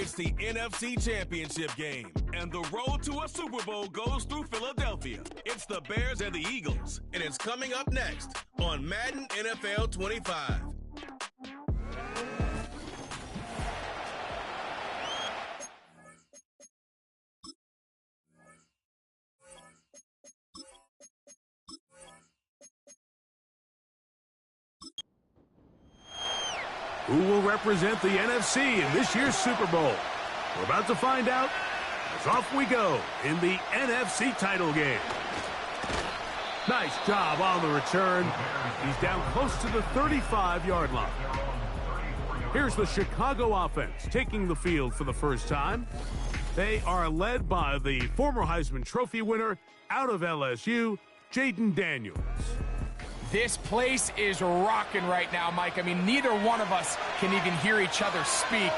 It's the NFC Championship game, and the road to a Super Bowl goes through Philadelphia. It's the Bears and the Eagles, and it's coming up next on Madden NFL 25. Who will represent the NFC in this year's Super Bowl? We're about to find out as off we go in the NFC title game. Nice job on the return. He's down close to the 35-yard line. Here's the Chicago offense taking the field for the first time. They are led by the former Heisman Trophy winner out of LSU, Jaden Daniels. This place is rocking right now, Mike. I mean, neither one of us can even hear each other speak.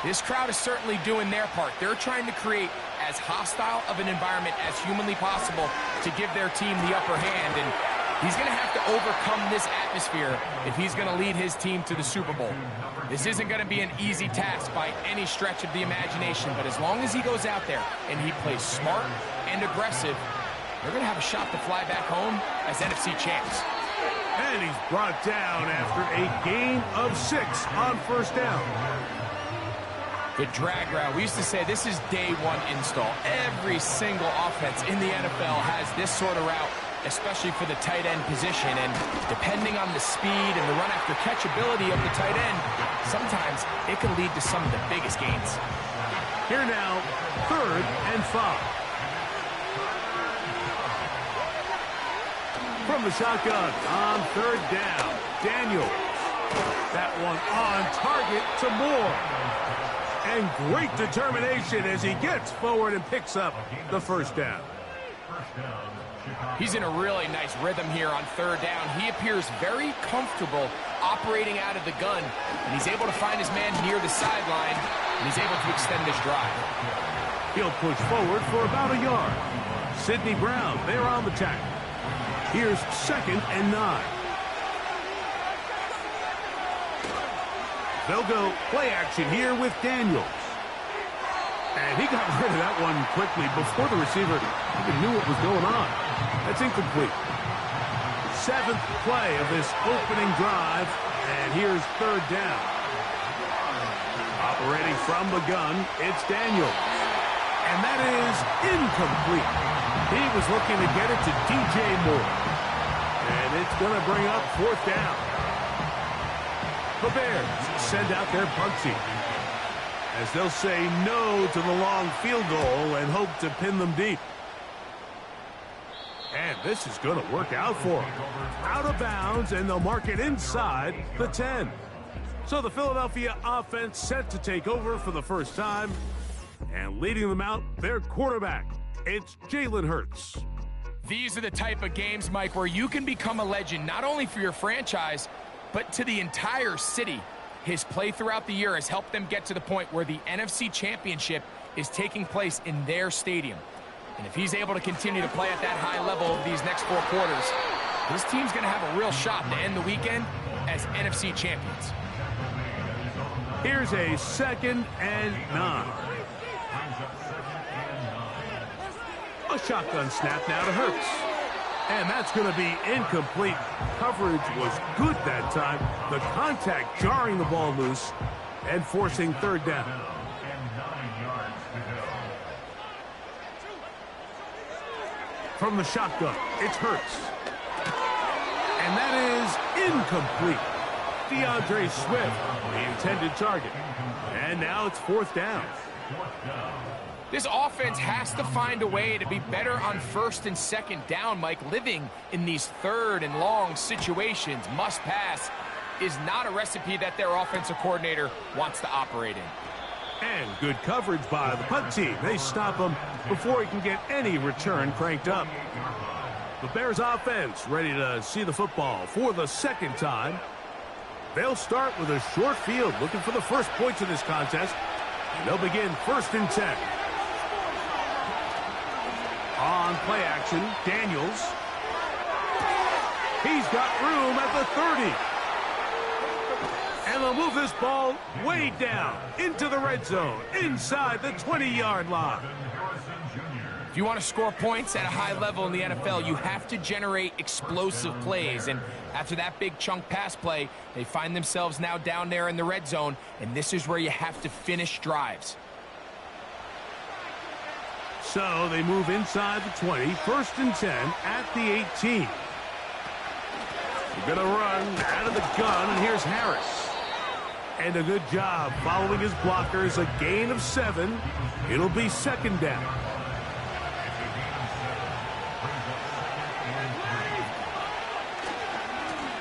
This crowd is certainly doing their part. They're trying to create as hostile of an environment as humanly possible to give their team the upper hand. And he's going to have to overcome this atmosphere if he's going to lead his team to the Super Bowl. This isn't going to be an easy task by any stretch of the imagination, but as long as he goes out there and he plays smart and aggressive, they're going to have a shot to fly back home as NFC champs. And he's brought down after a gain of 6 on first down. The drag route, we used to say this is day one install. Every single offense in the NFL has this sort of route, especially for the tight end position. And depending on the speed and the run after catch ability of the tight end, sometimes it can lead to some of the biggest gains. Here now, 3rd and 5. From the shotgun on 3rd down, Daniels. That one on target to Moore. And great determination as he gets forward and picks up the first down. He's in a really nice rhythm here on 3rd down. He appears very comfortable operating out of the gun, and he's able to find his man near the sideline, and he's able to extend his drive. He'll push forward for about a yard. Sidney Brown there on the tackle. Here's 2nd and 9. They'll go play action here with Daniels. And he got rid of that one quickly before the receiver even knew what was going on. That's incomplete. 7th play of this opening drive, and here's 3rd down. Operating from the gun, it's Daniels. And that is incomplete. He was looking to get it to DJ Moore. And it's going to bring up 4th down. The Bears send out their punt team, as they'll say no to the long field goal and hope to pin them deep. And this is going to work out for them. Out of bounds, and they'll mark it inside the 10. So the Philadelphia offense set to take over for the first time. And leading them out, their quarterback, it's Jalen Hurts. These are the type of games, Mike, where you can become a legend, not only for your franchise, but to the entire city. His play throughout the year has helped them get to the point where the NFC Championship is taking place in their stadium. And if he's able to continue to play at that high level of these next 4 quarters, his team's going to have a real shot to end the weekend as NFC champions. Here's a 2nd and 9. A shotgun snap now to Hurts. And that's going to be incomplete. Coverage was good that time. The contact jarring the ball loose and forcing 3rd down. From the shotgun, it's Hurts. And that is incomplete. DeAndre Swift, the intended target. And now it's 4th down. This offense has to find a way to be better on 1st and 2nd down, Mike. Living in these 3rd and long situations, must pass, is not a recipe that their offensive coordinator wants to operate in. And good coverage by the punt team. They stop him before he can get any return cranked up. The Bears offense ready to see the football for the 2nd time. They'll start with a short field, looking for the first points of this contest. And they'll begin 1st and 10. On play action, Daniels. He's got room at the 30. And they'll move this ball way down into the red zone, inside the 20-yard line. If you want to score points at a high level in the NFL, you have to generate explosive plays. And after that big chunk pass play, they find themselves now down there in the red zone, and this is where you have to finish drives. So they move inside the 20, 1st and 10 at the 18. They're going to run out of the gun, and here's Harris. And a good job following his blockers, a gain of 7. It'll be 2nd down.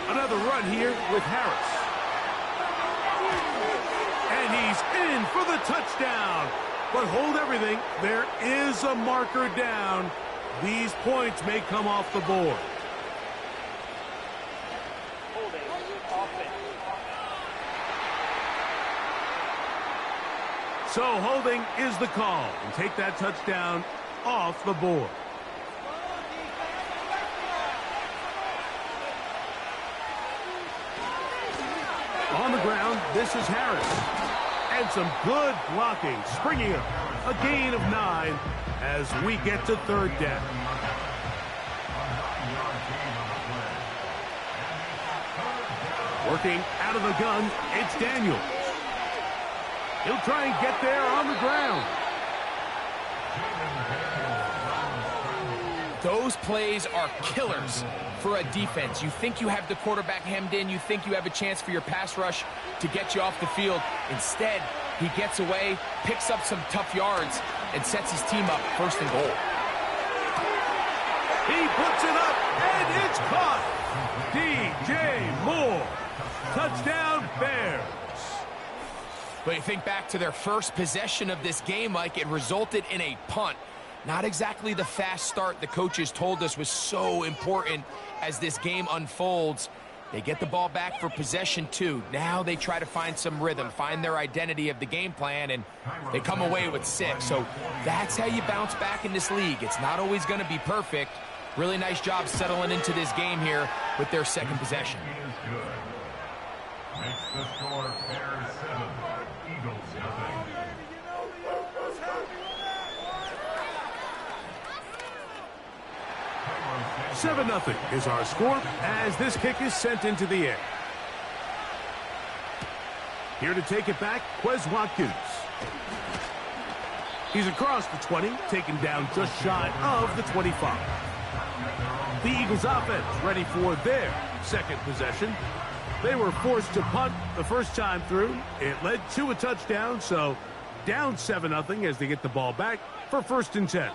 Another run here with Harris. And he's in for the touchdown. But hold everything. There is a marker down. These points may come off the board. So holding is the call. And take that touchdown off the board. On the ground, this is Harris. And some good blocking, springing up. A gain of 9 as we get to 3rd down. Working out of the gun, it's Daniels. He'll try and get there on the ground. Those plays are killers for a defense. You think you have the quarterback hemmed in. You think you have a chance for your pass rush to get you off the field. Instead, he gets away, picks up some tough yards, and sets his team up 1st and goal. He puts it up, and it's caught. DJ Moore. Touchdown, Bears. But you think back to their first possession of this game, Mike, it resulted in a punt. Not exactly the fast start the coaches told us was so important as this game unfolds. They get the ball back for possession 2. Now they try to find some rhythm, find their identity of the game plan, and they come away with 6. So that's how you bounce back in this league. It's not always going to be perfect. Really nice job settling into this game here with their 2nd possession. Makes the score Bears 7, Eagles 0. 7-0 is our score as this kick is sent into the air. Here to take it back, Quez Watkins. He's across the 20, taken down just shy of the 25. The Eagles offense ready for their 2nd possession. They were forced to punt the first time through. It led to a touchdown, so down 7-0 as they get the ball back for 1st and 10.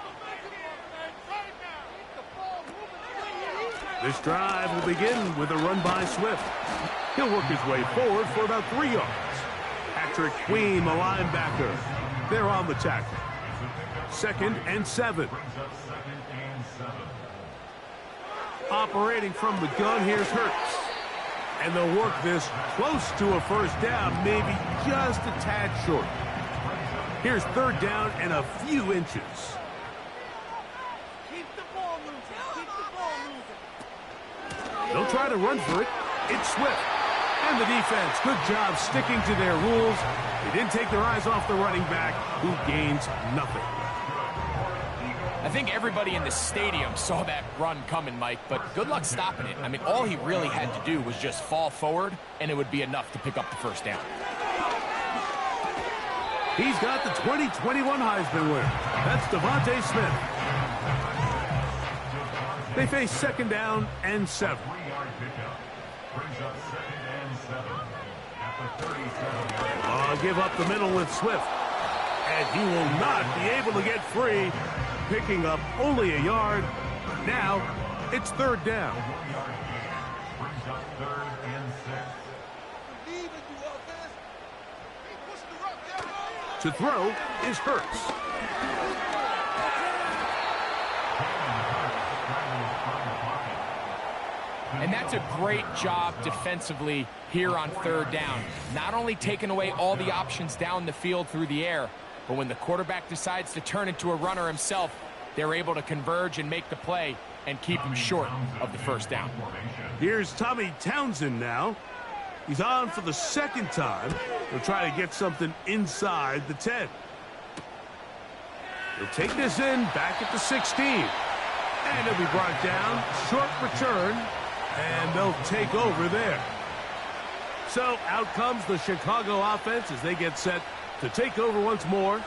This drive will begin with a run by Swift. He'll work his way forward for about 3 yards. Patrick Queen, the linebacker. They're on the tackle. 2nd and 7. Operating from the gun, here's Hurts. And they'll work this close to a 1st down, maybe just a tad short. Here's 3rd down and a few inches. They'll try to run for it. It's Swift. And the defense, good job sticking to their rules. They didn't take their eyes off the running back, who gains nothing. I think everybody in the stadium saw that run coming, Mike, but good luck stopping it. I mean, all he really had to do was just fall forward, and it would be enough to pick up the 1st down. He's got the 2021 Heisman winner. That's Devontae Smith. They face 2nd down and 7. Give up the middle with Swift. And he will not be able to get free, picking up only a yard. Now it's 3rd down. To throw is Hurts. And that's a great job defensively here on 3rd down. Not only taking away all the options down the field through the air, but when the quarterback decides to turn into a runner himself, they're able to converge and make the play and keep him short of the 1st down. Here's Tommy Townsend now. He's on for the second time. He'll try to get something inside the 10. He'll take this in back at the 16. And he'll be brought down. Short return. And they'll take over there. So out comes the Chicago offense as they get set to take over once more.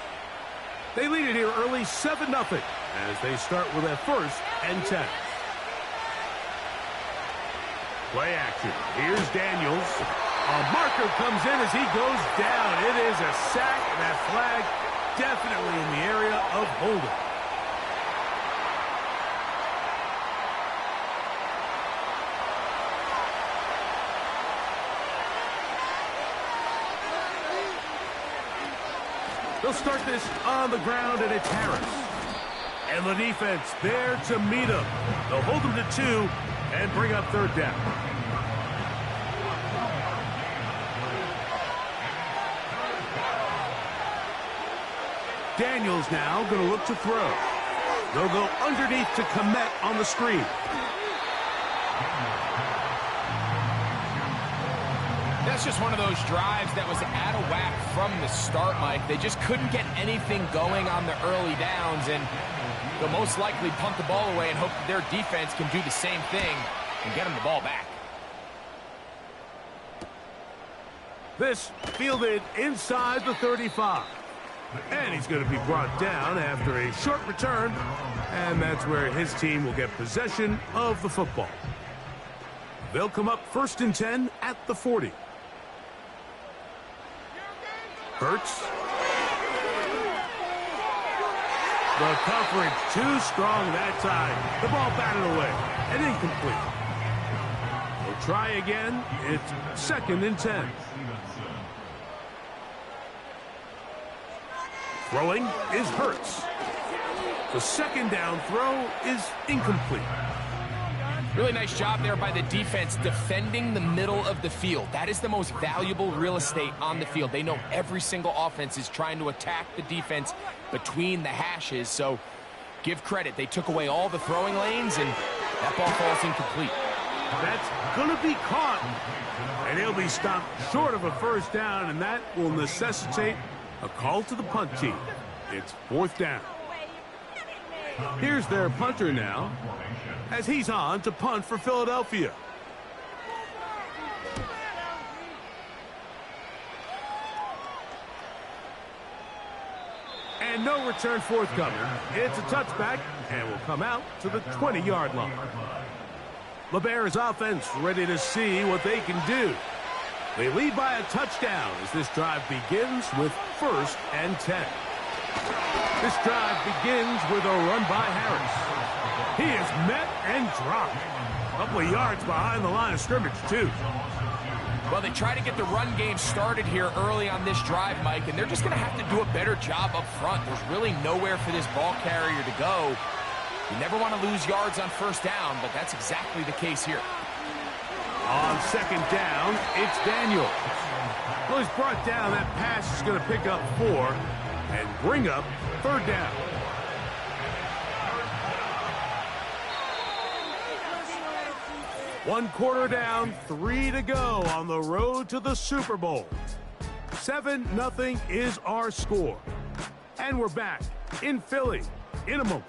They lead it here early 7-0 as they start with a 1st and 10. Play action. Here's Daniels. A marker comes in as he goes down. It is a sack, and that flag definitely in the area of holding. They'll start this on the ground, and it's Harris. And the defense there to meet him. They'll hold him to 2 and bring up 3rd down. Daniels now going to look to throw. They'll go underneath to Comente on the screen. That's just one of those drives that was out of whack from the start, Mike. They just couldn't get anything going on the early downs, and they'll most likely punt the ball away and hope that their defense can do the same thing and get them the ball back. This fielded inside the 35. And he's going to be brought down after a short return, and that's where his team will get possession of the football. They'll come up 1st and 10 at the 40. Hurts. The coverage too strong that time. The ball batted away and incomplete. They'll try again. It's 2nd and 10. Throwing is Hurts. The 2nd down throw is incomplete. Really nice job there by the defense defending the middle of the field. That is the most valuable real estate on the field. They know every single offense is trying to attack the defense between the hashes, so give credit. They took away all the throwing lanes, and that ball falls incomplete. That's going to be caught, and he'll be stopped short of a 1st down, and that will necessitate a call to the punt team. It's 4th down. Here's their punter now, as he's on to punt for Philadelphia. And no return forthcoming. It's a touchback, and will come out to the 20-yard line. The Bears offense ready to see what they can do. They lead by a touchdown as this drive begins with 1st and 10. This drive begins with a run by Harris. He is met and dropped. A couple of yards behind the line of scrimmage, too. Well, they try to get the run game started here early on this drive, Mike, and they're just going to have to do a better job up front. There's really nowhere for this ball carrier to go. You never want to lose yards on 1st down, but that's exactly the case here. On 2nd down, it's Daniel. Well, he's brought down. That pass is going to pick up 4 and bring up 3rd down. One quarter down, 3 to go on the road to the Super Bowl. 7-0 is our score. And we're back in Philly in a moment.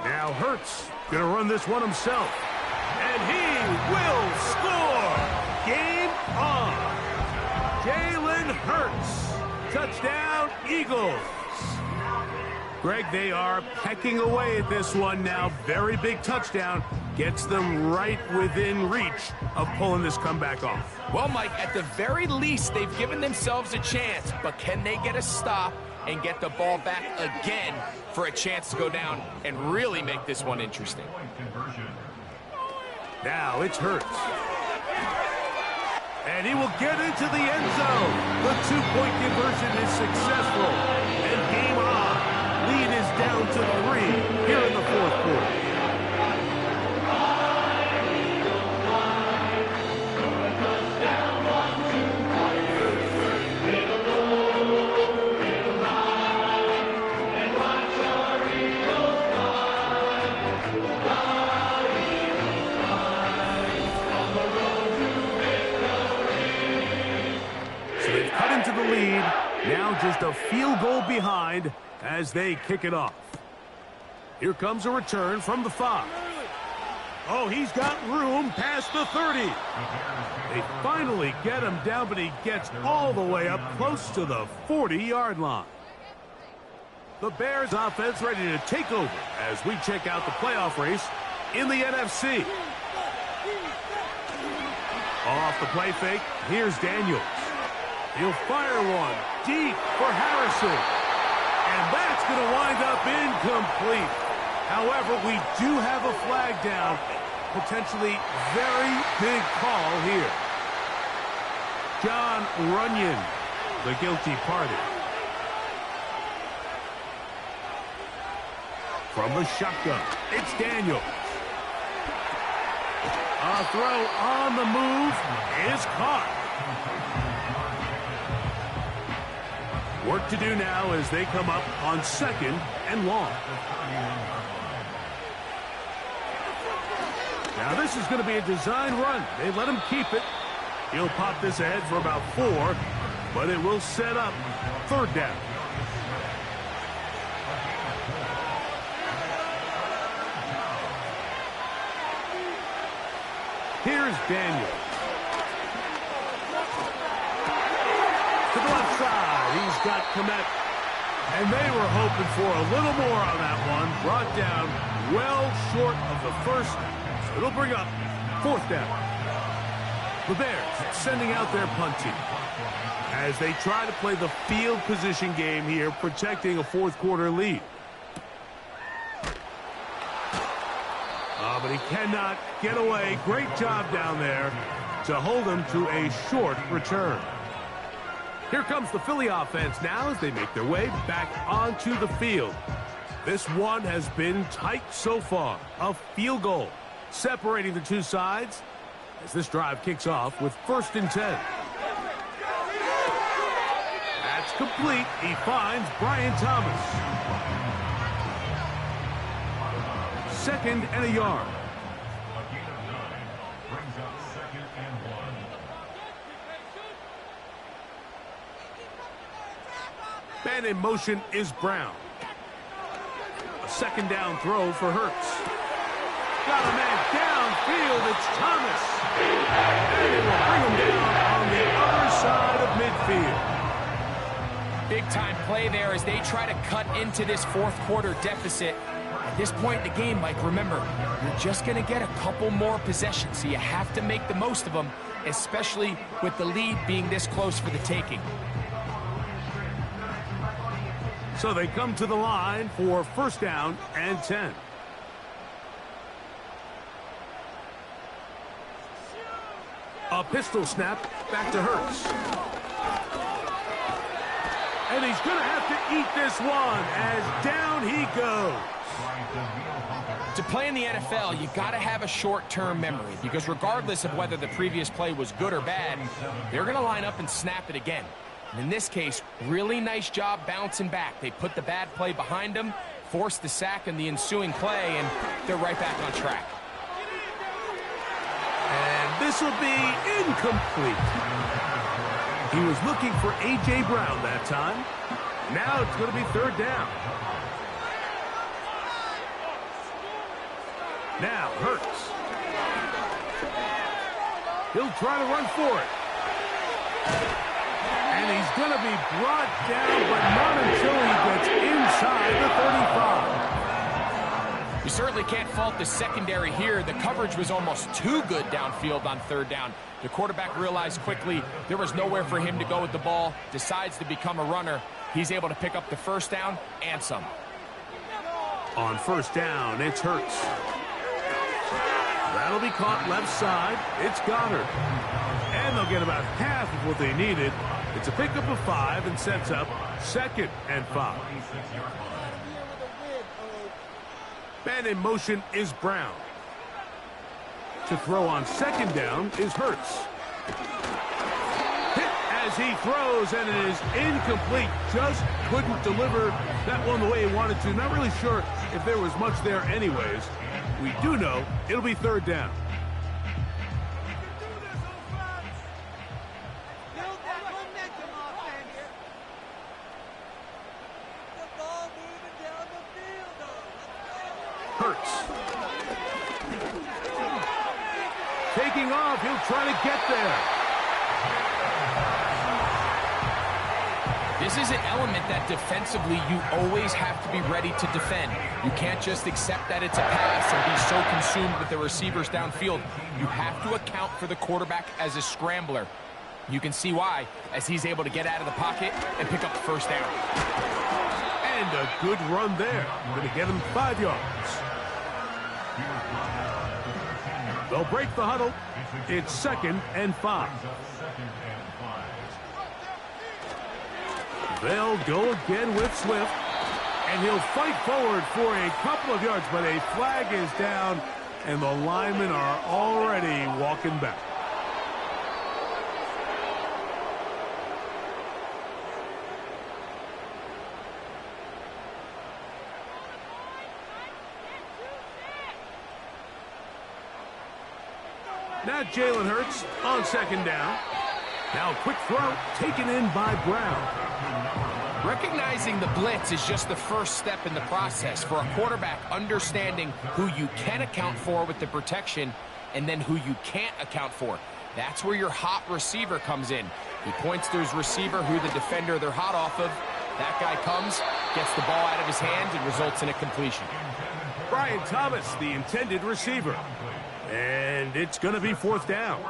Now Hurts gonna run this one himself. And he will score! Game on! Jalen Hurts. Touchdown, Eagles. Greg, they are pecking away at this one now. Very big touchdown. Gets them right within reach of pulling this comeback off. Well, Mike, at the very least, they've given themselves a chance. But can they get a stop and get the ball back again for a chance to go down and really make this one interesting? Now it's Hurts. And he will get into the end zone. The two-point conversion is successful. And game on. Lead is down to 3 here in the fourth quarter. Lead, now just a field goal behind as they kick it off. Here comes a return from the 5. Oh, he's got room past the 30. They finally get him down, but he gets all the way up close to the 40-yard line. The Bears offense ready to take over as we check out the playoff race in the NFC. Off the play fake, here's Daniels. He'll fire one deep for Harrison. And that's going to wind up incomplete. However, we do have a flag down. Potentially very big call here. John Runyon, the guilty party. From the shotgun, it's Daniels. A throw on the move is caught. Work to do now as they come up on 2nd and long. Now this is going to be a design run. They let him keep it. He'll pop this ahead for about 4, but it will set up 3rd down. Here's Daniel. To the left side, he's got Comente. And they were hoping for a little more on that one. Brought down well short of the first. So it'll bring up 4th down. The Bears sending out their punt team as they try to play the field position game here, protecting a 4th quarter lead. But he cannot get away. Great job down there to hold him to a short return. Here comes the Philly offense now as they make their way back onto the field. This one has been tight so far. A field goal separating the two sides as this drive kicks off with 1st and 10. That's complete. He finds Brian Thomas. 2nd and a yard. A gain of 9 brings up 2nd and 1. Man in motion is Brown. A 2nd down throw for Hurts. Got a man downfield. It's Thomas. And it will bring him down on the other side of midfield. Big-time play there as they try to cut into this 4th quarter deficit. At this point in the game, Mike, remember, you're just going to get a couple more possessions, so you have to make the most of them, especially with the lead being this close for the taking. So they come to the line for 1st down and 10. A pistol snap back to Hurts. And he's going to have to eat this one as down he goes. To play in the NFL, you got to have a short-term memory because regardless of whether the previous play was good or bad, they're going to line up and snap it again. And in this case, really nice job bouncing back. They put the bad play behind them, forced the sack in the ensuing play, and they're right back on track. And this will be incomplete. He was looking for A.J. Brown that time. Now it's going to be 3rd down. Now Hurts. He'll try to run for it. And he's going to be brought down, but not until he gets inside the 35. You certainly can't fault the secondary here. The coverage was almost too good downfield on 3rd down. The quarterback realized quickly there was nowhere for him to go with the ball, decides to become a runner. He's able to pick up the 1st down and some. On 1st down, it's Hurts. That'll be caught left side. It's Goddard. And they'll get about half of what they needed. It's a pickup of 5 and sets up 2nd and 5. Man in motion is Brown. To throw on 2nd down is Hurts. Hit as he throws, and it is incomplete. Just couldn't deliver that one the way he wanted to. Not really sure if there was much there anyways. We do know it'll be 3rd down. Hurts. Taking off, he'll try to get there. This is an element that defensively you always have to be ready to defend. You can't just accept that it's a pass and be so consumed with the receivers downfield. You have to account for the quarterback as a scrambler. You can see why, as he's able to get out of the pocket and pick up the 1st down. And a good run there. Going to get him 5 yards. They'll break the huddle. It's 2nd and 5. They'll go again with Swift. And he'll fight forward for a couple of yards, but a flag is down, and the linemen are already walking back. Now Jalen Hurts on second down. Now a quick throw taken in by Brown. Recognizing the blitz is just the first step in the process for a quarterback, understanding who you can account for with the protection and then who you can't account for. That's where your hot receiver comes in. He points to his receiver, who the defender they're hot off of. That guy comes, gets the ball out of his hand, and results in a completion. Brian Thomas, the intended receiver. And it's going to be fourth down.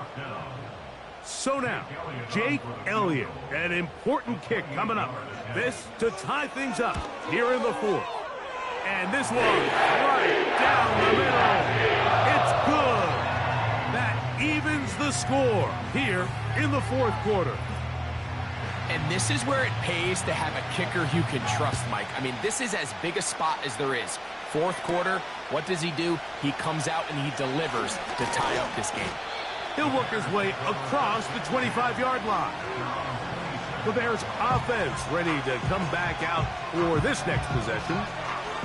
So now, Jake Elliott, an important kick coming up. This to tie things up here in the fourth. And this one right down the middle. It's good. That evens the score here in the fourth quarter. And this is where it pays to have a kicker you can trust, Mike. I mean, this is as big a spot as there is. Fourth quarter, what does he do? He comes out and he delivers to tie up this game. He'll work his way across the 25-yard line. The Bears offense ready to come back out for this next possession.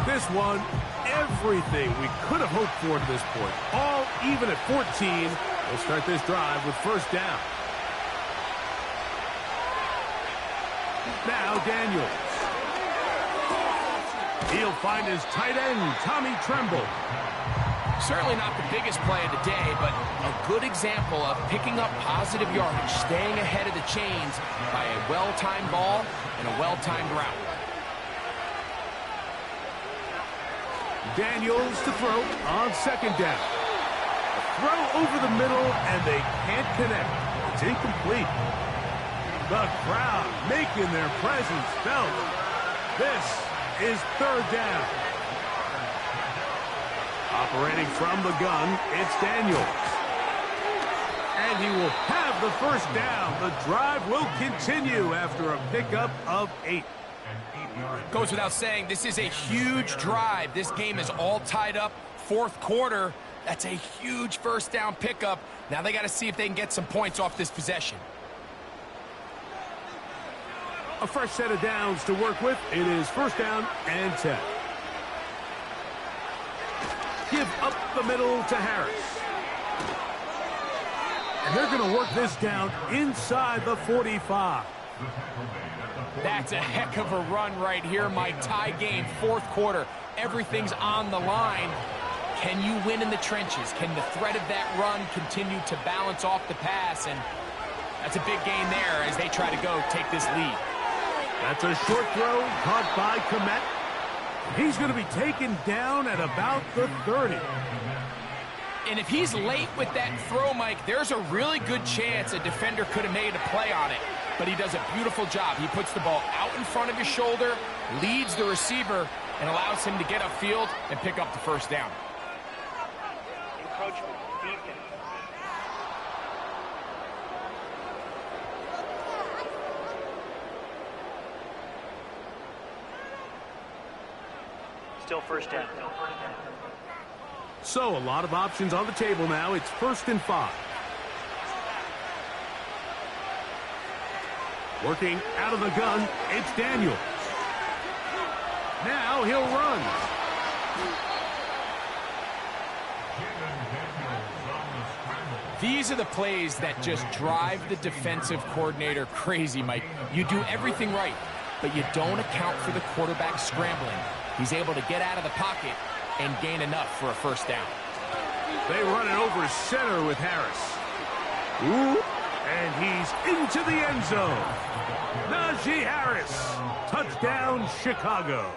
This one, everything we could have hoped for to this point. All even at 14. We'll start this drive with first down. Now Daniels. He'll find his tight end, Tommy Tremble. Certainly not the biggest play of the day, but a good example of picking up positive yardage, staying ahead of the chains by a well-timed ball and a well-timed route. Daniels to throw on second down. A throw over the middle, and they can't connect. It's incomplete. The crowd making their presence felt. This is third down. Operating from the gun, it's Daniels. And he will have the first down. The drive will continue after a pickup of 8. Goes without saying, this is a huge drive. This game is all tied up. Fourth quarter, that's a huge first down pickup. Now they got to see if they can get some points off this possession. A fresh set of downs to work with. It is first down and 10. Give up the middle to Harris. And they're going to work this down inside the 45. That's a heck of a run right here, Mike. Tie game, fourth quarter. Everything's on the line. Can you win in the trenches? Can the threat of that run continue to balance off the pass? And that's a big gain there as they try to go take this lead. That's a short throw caught by Comente. He's going to be taken down at about the 30. And if he's late with that throw, Mike, there's a really good chance a defender could have made a play on it. But he does a beautiful job. He puts the ball out in front of his shoulder, leads the receiver, and allows him to get upfield and pick up the first down. Encroachment, defense. Still first down. So a lot of options on the table now. It's 1st and 5. Working out of the gun, it's Daniels. Now he'll run. These are the plays that just drive the defensive coordinator crazy, Mike. You do everything right, but you don't account for the quarterback scrambling. He's able to get out of the pocket and gain enough for a first down. They run it over center with Harris. Ooh, and he's into the end zone. Najee Harris, touchdown Chicago.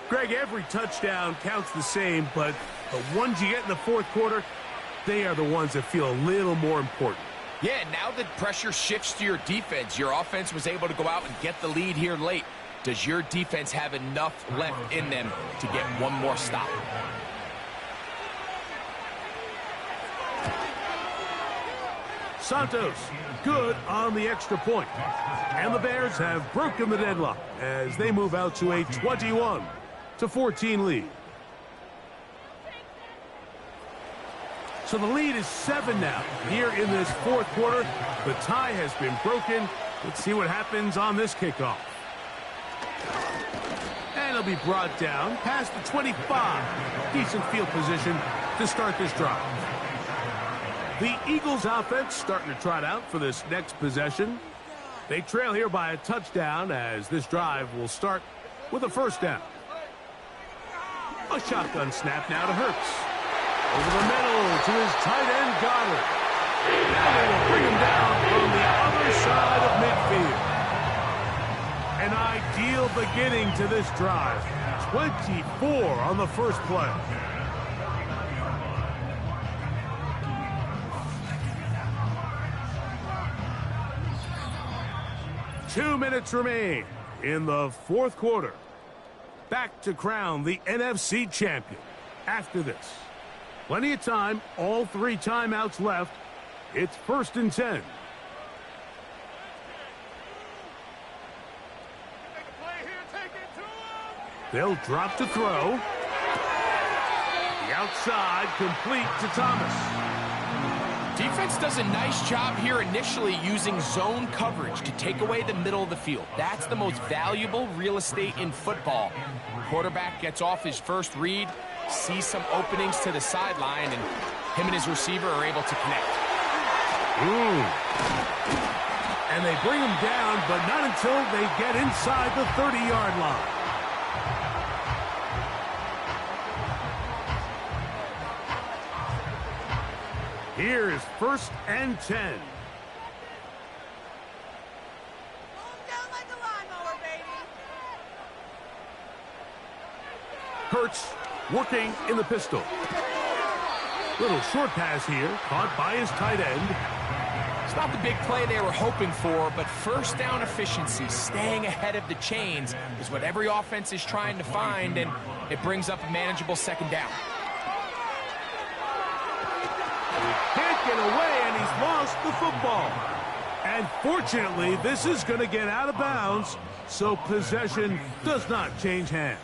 Greg, every touchdown counts the same, but the ones you get in the fourth quarter, they are the ones that feel a little more important. Yeah, now the pressure shifts to your defense. Your offense was able to go out and get the lead here late. Does your defense have enough left in them to get one more stop? Santos, good on the extra point. And the Bears have broken the deadlock as they move out to a 21-14 lead. So the lead is 7 now here in this fourth quarter. The tie has been broken. Let's see what happens on this kickoff. And it'll be brought down past the 25. Decent field position to start this drive. The Eagles offense starting to trot out for this next possession. They trail here by a touchdown as this drive will start with a first down. A shotgun snap now to Hurts. Over the middle to his tight end, Goddard. Now they will bring him down on the other side of midfield. An ideal beginning to this drive. 24 on the first play. Two minutes remain in the fourth quarter. Back to crown the NFC champion after this. Plenty of time, all 3 timeouts left. It's 1st and 10. They'll drop to throw. The outside complete to Thomas. Defense does a nice job here initially using zone coverage to take away the middle of the field. That's the most valuable real estate in football. Quarterback gets off his first read, sees some openings to the sideline, and him and his receiver are able to connect. And they bring him down, but not until they get inside the 30-yard line. Here's 1st and 10. Hurts working in the pistol. Little short pass here, caught by his tight end. It's not the big play they were hoping for, but first down efficiency, staying ahead of the chains, is what every offense is trying to find, and it brings up a manageable second down. Can't get away, and he's lost the football. And fortunately, this is going to get out of bounds, so possession does not change hands.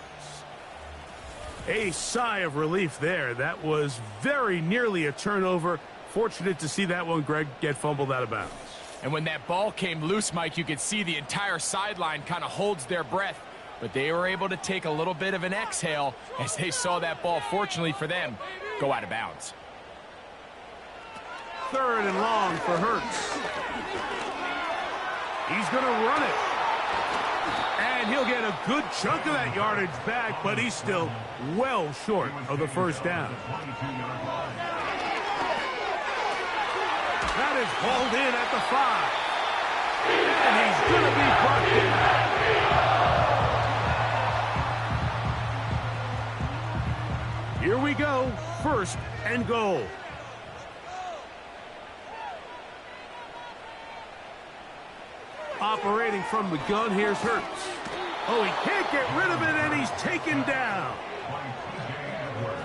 A sigh of relief there. That was very nearly a turnover. Fortunate to see that one, Greg, get fumbled out of bounds. And when that ball came loose, Mike, you could see the entire sideline kind of holds their breath. But they were able to take a little bit of an exhale as they saw that ball, fortunately for them, go out of bounds. 3rd and long for Hurts. He's going to run it. And he'll get a good chunk of that yardage back, but he's still well short of the first down. That is hauled in at the 5. And he's going to be brought down. Here we go. 1st and goal. Operating from the gun, here's Hurts. Oh, he can't get rid of it, and he's taken down.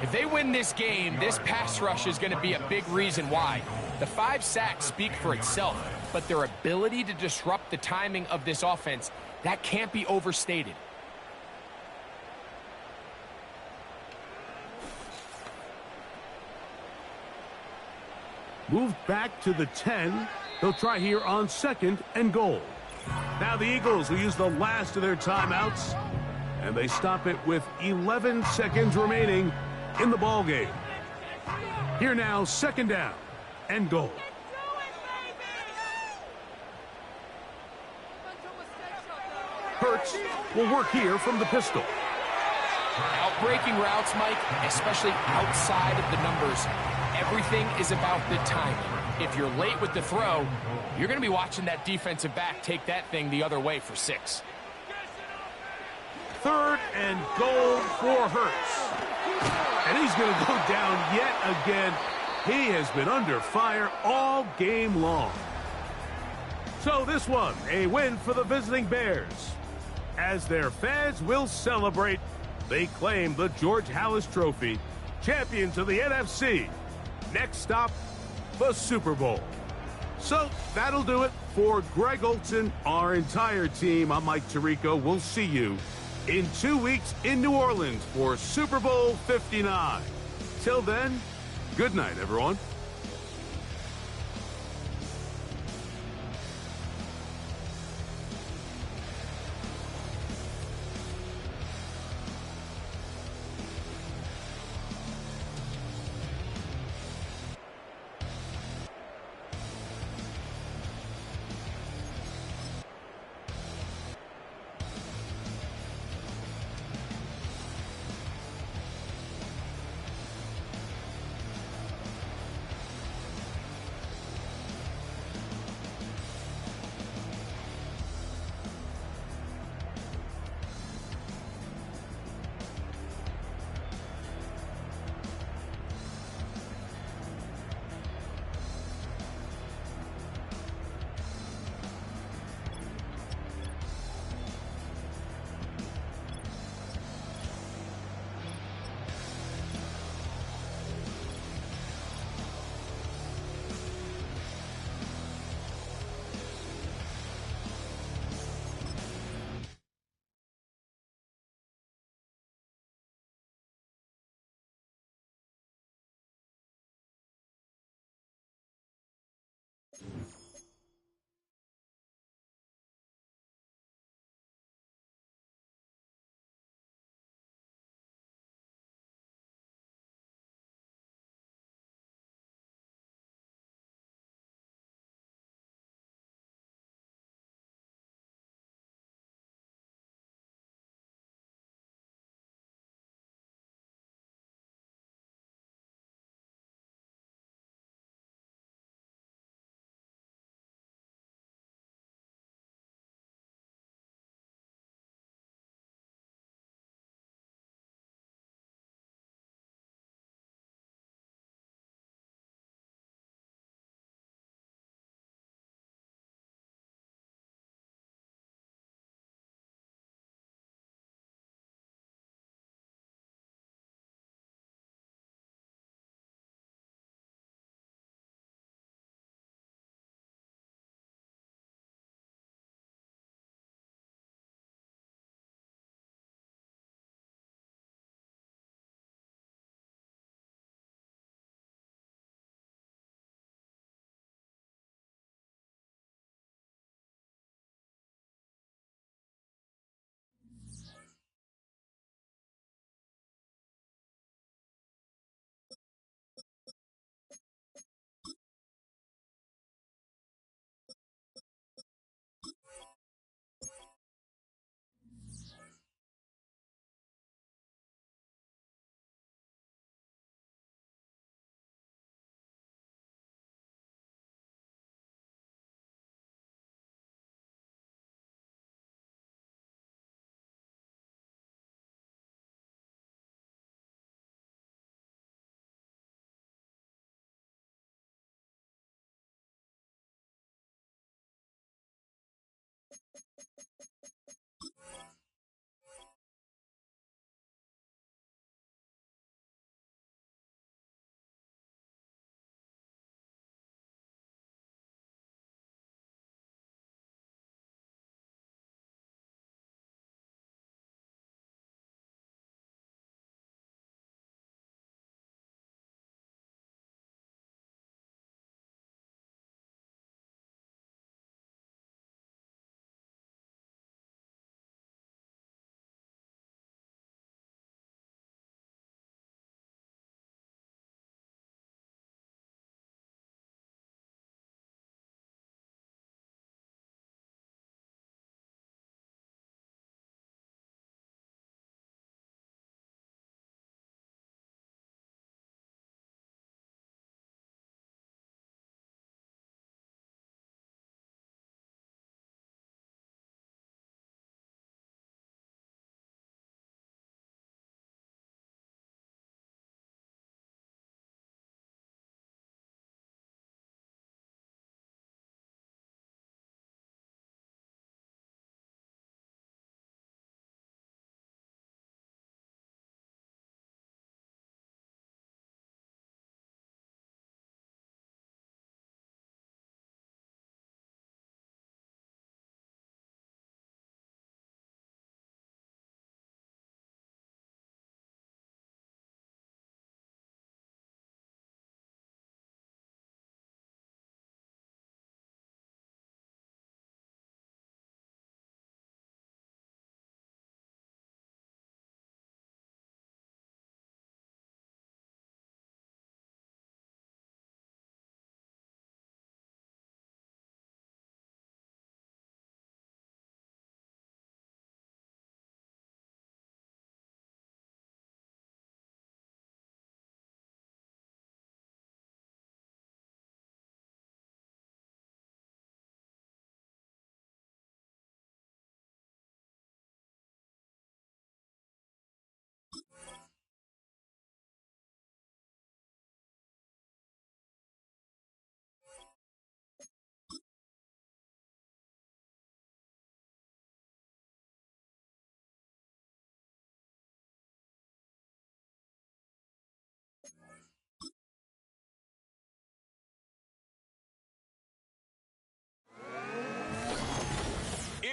If they win this game, this pass rush is going to be a big reason why. The 5 sacks speak for itself, but their ability to disrupt the timing of this offense, that can't be overstated. Moved back to the 10. They'll try here on 2nd and goal. Now the Eagles will use the last of their timeouts, and they stop it with 11 seconds remaining in the ball game. Here now, 2nd down and goal. Hurts will work here from the pistol. Outbreaking routes, Mike, especially outside of the numbers, everything is about the timing. If you're late with the throw, you're going to be watching that defensive back take that thing the other way for 6. 3rd and goal for Hurts. And he's going to go down yet again. He has been under fire all game long. So this one, a win for the visiting Bears. As their fans will celebrate, they claim the George Halas Trophy, champions of the NFC. Next stop, the Super Bowl. So that'll do it for Greg Olson, our entire team. I'm Mike Tirico. We'll see you in 2 weeks in New Orleans for Super Bowl 59. Till then, good night, everyone.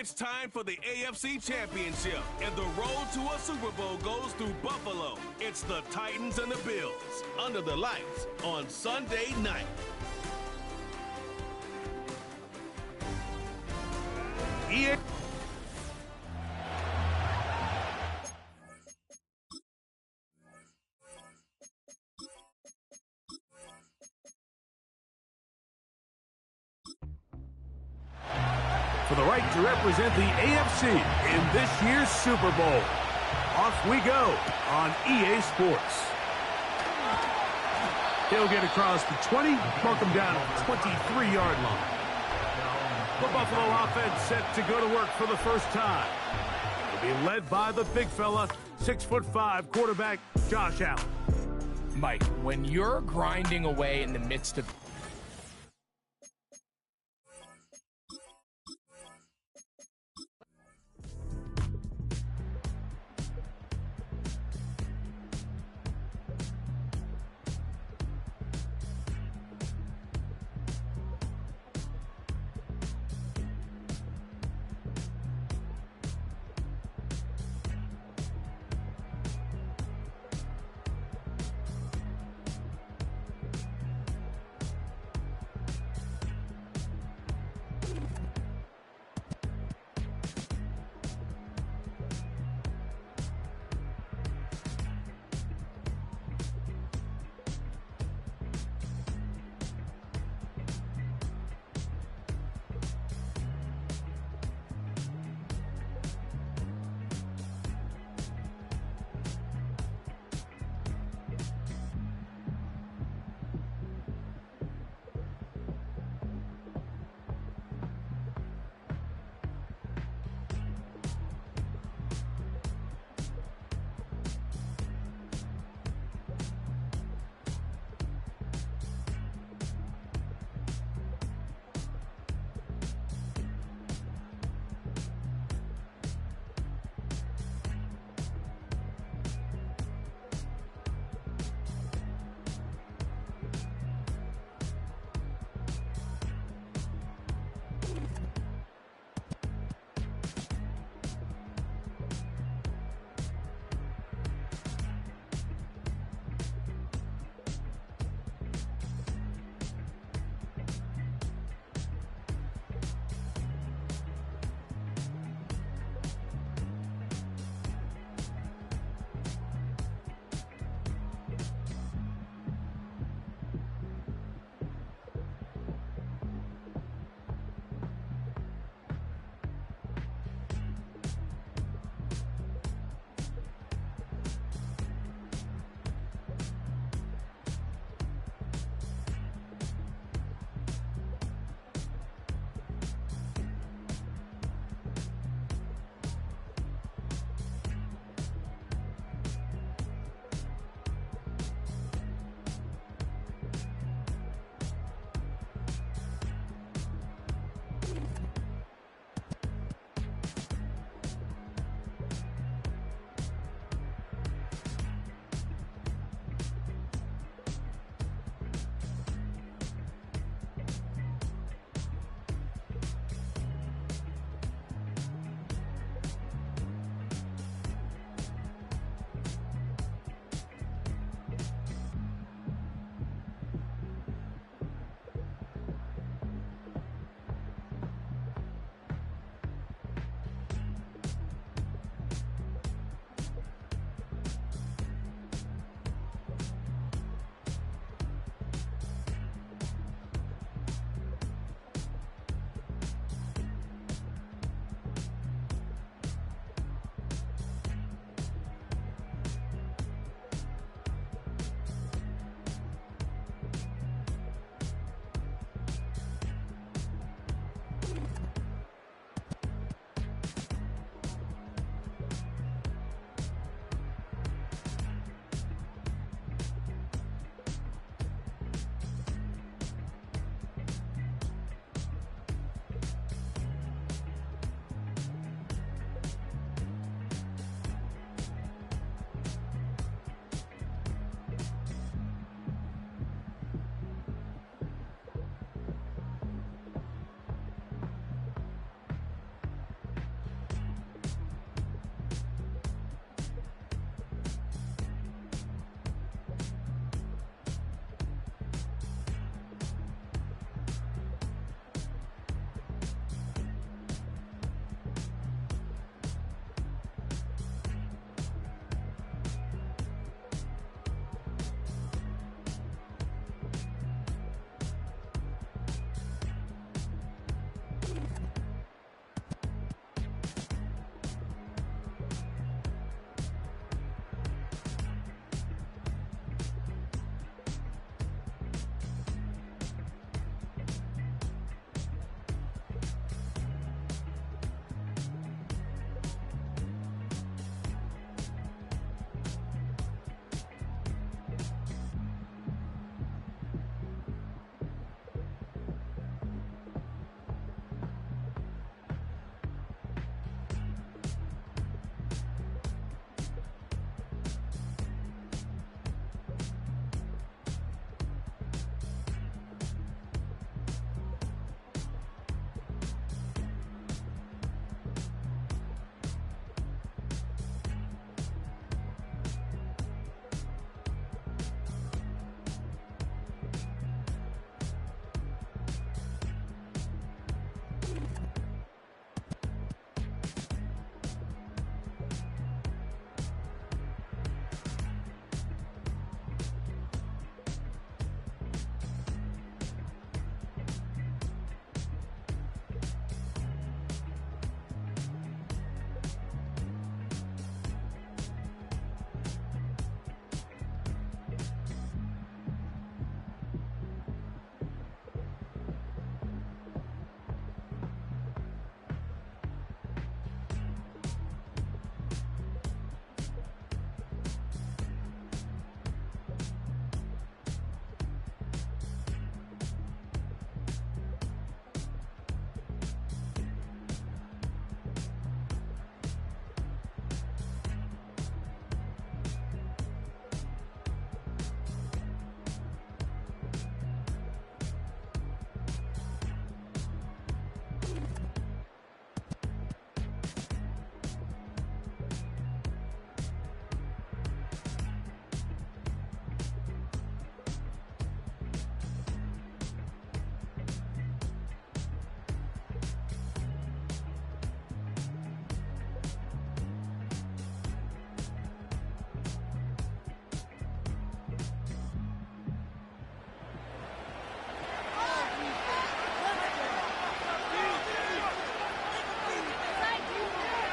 It's time for the AFC Championship, and the road to a Super Bowl goes through Buffalo. It's the Titans and the Bills, under the lights on Sunday night. EA for the right to represent the AFC in this year's Super Bowl. Off we go on EA Sports. He'll get across the 20, mark him down at the 23-yard line. The Buffalo offense set to go to work for the first time. It'll be led by the big fella, 6'5" quarterback Josh Allen. Mike, when you're grinding away in the midst of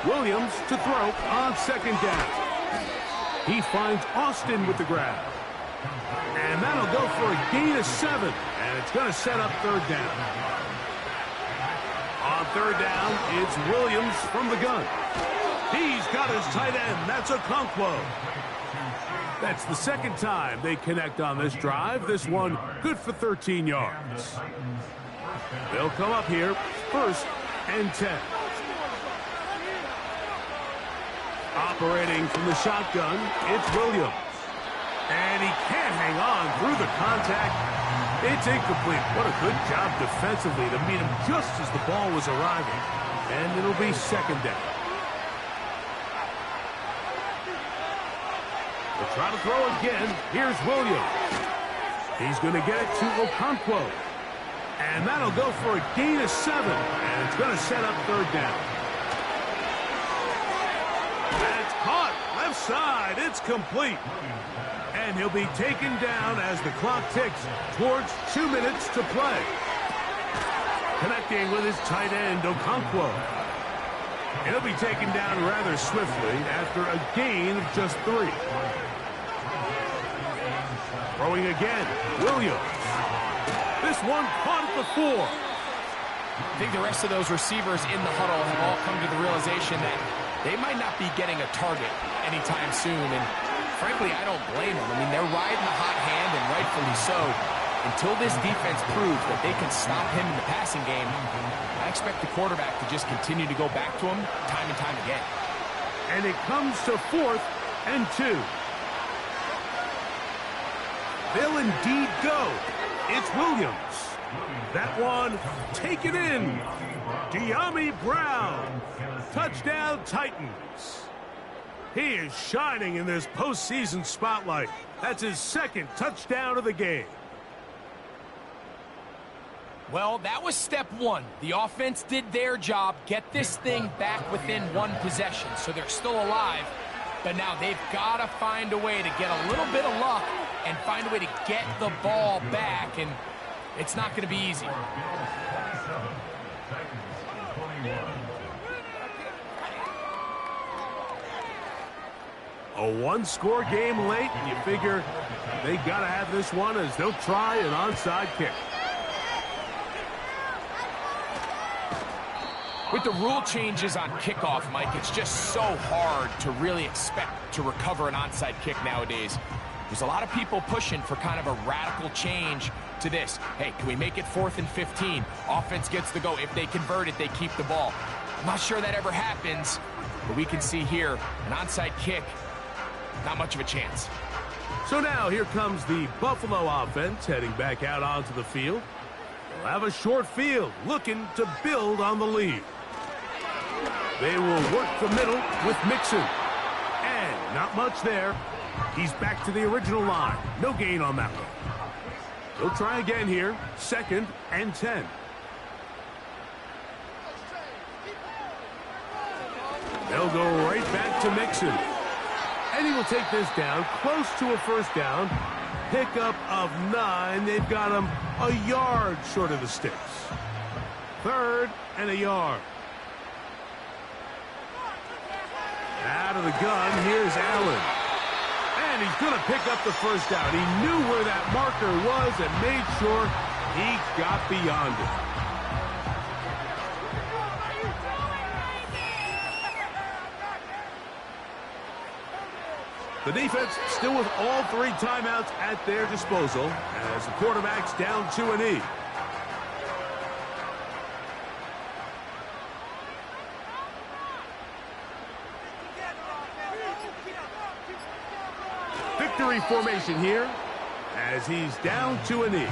Williams to throw on second down. He finds Austin with the grab. And that'll go for a gain of 7. And it's going to set up third down. On third down, it's Williams from the gun. He's got his tight end. That's Okonkwo. That's the second time they connect on this drive. This one good for 13 yards. They'll come up here, 1st and 10. Operating from the shotgun, it's Williams. And he can't hang on through the contact. It's incomplete. What a good job defensively to meet him just as the ball was arriving. And it'll be second down. They'll try to throw again. Here's Williams. He's going to get it to Okonkwo. And that'll go for a gain of 7. And it's going to set up third down. That's caught. Left side. It's complete. And he'll be taken down as the clock ticks towards 2 minutes to play. Connecting with his tight end, Okonkwo. He'll be taken down rather swiftly after a gain of just 3. Throwing again, Williams. This one caught at the 4. I think the rest of those receivers in the huddle have all come to the realization that they might not be getting a target anytime soon. And frankly, I don't blame them. I mean, they're riding the hot hand, and rightfully so. Until this defense proves that they can stop him in the passing game, I expect the quarterback to just continue to go back to him time and time again. And it comes to 4th and 2. They'll indeed go. It's Williams. That one taken in. De'Ami Brown. Touchdown Titans. He is shining in this postseason spotlight. That's his 2nd touchdown of the game. Well, that was step 1. The offense did their job, get this thing back within 1 possession, so they're still alive. But now they've got to find a way to get a little bit of luck and find a way to get the ball back, and it's not going to be easy. A 1-score game late, and you figure they got to have this one as they'll try an onside kick. With the rule changes on kickoff, Mike, it's just so hard to really expect to recover an onside kick nowadays. There's a lot of people pushing for kind of a radical change to this. Hey, can we make it 4th and 15? Offense gets the go. If they convert it, they keep the ball. I'm not sure that ever happens, but we can see here an onside kick, not much of a chance. So now here comes the Buffalo offense heading back out onto the field. They'll have a short field looking to build on the lead. They will work the middle with Mixon. And not much there. He's back to the original line. No gain on that one. They'll try again here. 2nd and 10. They'll go right back to Mixon. And he will take this down close to a 1st down. Pickup of 9. They've got him a yard short of the sticks. 3rd and a yard. Out of the gun, here's Allen. And he's going to pick up the 1st down. He knew where that marker was and made sure he got beyond it. The defense still with all 3 timeouts at their disposal as the quarterback's down to a knee. Victory formation here as he's down to a knee.